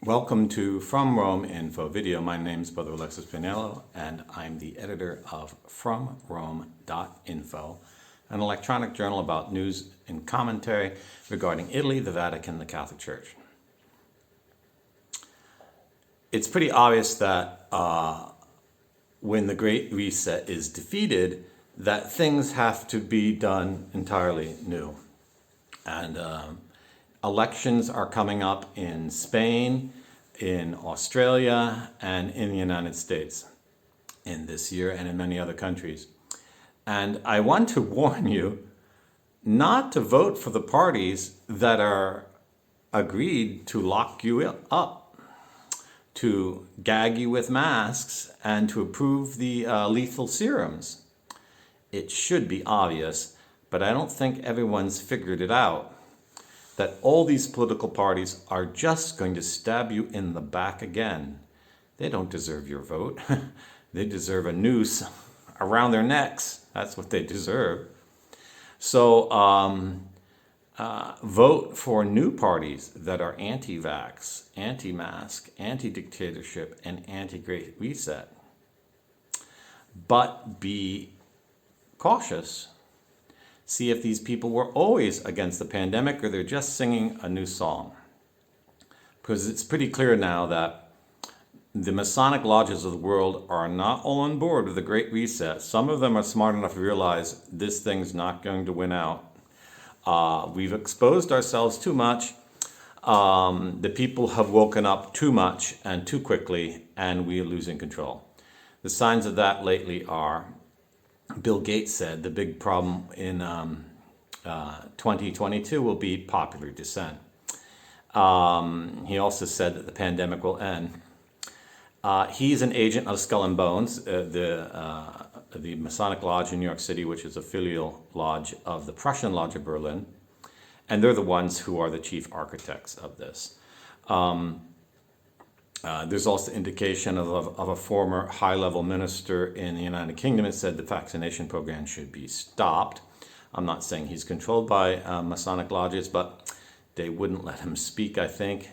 Welcome to From Rome Info Video. My name is Brother Alexis Pinello, and I'm the editor of fromrome.info, an electronic journal about news and commentary regarding Italy, the Vatican, the Catholic Church. It's pretty obvious that when the Great Reset is defeated, that things have to be done entirely new. And elections are coming up in Spain, in Australia, and in the United States in this year and in many other countries. And I want to warn you not to vote for the parties that are agreed to lock you up, to gag you with masks, and to approve the lethal serums. It should be obvious, but I don't think everyone's figured it out, that all these political parties are just going to stab you in the back again. They don't deserve your vote. They deserve a noose around their necks. That's what they deserve. So vote for new parties that are anti-vax, anti-mask, anti-dictatorship, and anti-Great Reset. But be cautious. See if these people were always against the pandemic or they're just singing a new song. Because it's pretty clear now that the Masonic lodges of the world are not all on board with the Great Reset. Some of them are smart enough to realize this thing's not going to win out. We've exposed ourselves too much. The people have woken up too much and too quickly, and we are losing control. The signs of that lately are, Bill Gates said the big problem in 2022 will be popular dissent. He also said that the pandemic will end. He's an agent of Skull and Bones, the Masonic Lodge in New York City, which is a filial lodge of the Prussian Lodge of Berlin. And they're the ones who are the chief architects of this. There's also indication of a former high-level minister in the United Kingdom that said the vaccination program should be stopped. I'm not saying he's controlled by Masonic lodges, but they wouldn't let him speak, I think,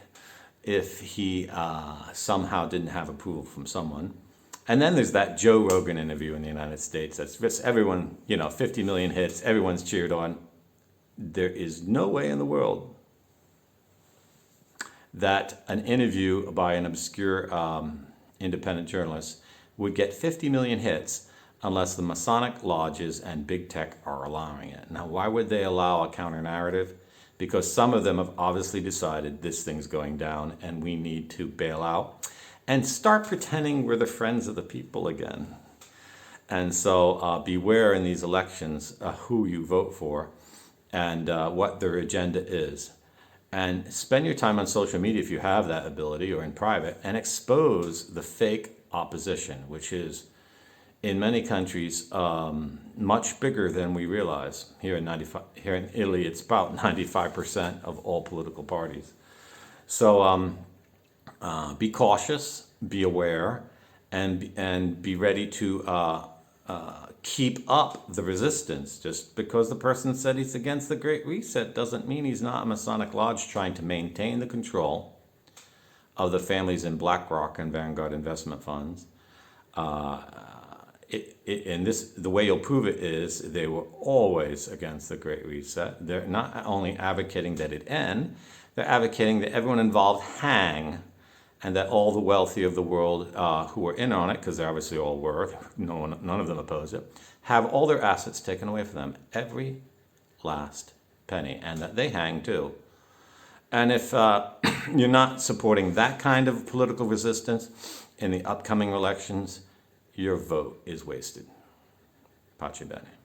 if he somehow didn't have approval from someone. And then there's that Joe Rogan interview in the United States. That's everyone, 50 million hits, everyone's cheered on. There is no way in the world that an interview by an obscure independent journalist would get 50 million hits unless the Masonic lodges and big tech are allowing it. Now, why would they allow a counter-narrative? Because some of them have obviously decided this thing's going down and we need to bail out and start pretending we're the friends of the people again. And so beware in these elections who you vote for and what their agenda is. And spend your time on social media if you have that ability, or in private, and expose the fake opposition, which is, in many countries, much bigger than we realize. Here in Italy, it's about 95% of all political parties. So be cautious, be aware, and be ready to keep up the resistance. Just because the person said he's against the Great Reset doesn't mean he's not a Masonic Lodge trying to maintain the control of the families in BlackRock and Vanguard investment funds. The way you'll prove it is they were always against the Great Reset. They're not only advocating that it end, they're advocating that everyone involved hang, and that all the wealthy of the world who were in on it, because they obviously all were, none of them oppose it, have all their assets taken away from them, every last penny, and that they hang too. And if you're not supporting that kind of political resistance in the upcoming elections, your vote is wasted. Pace bene.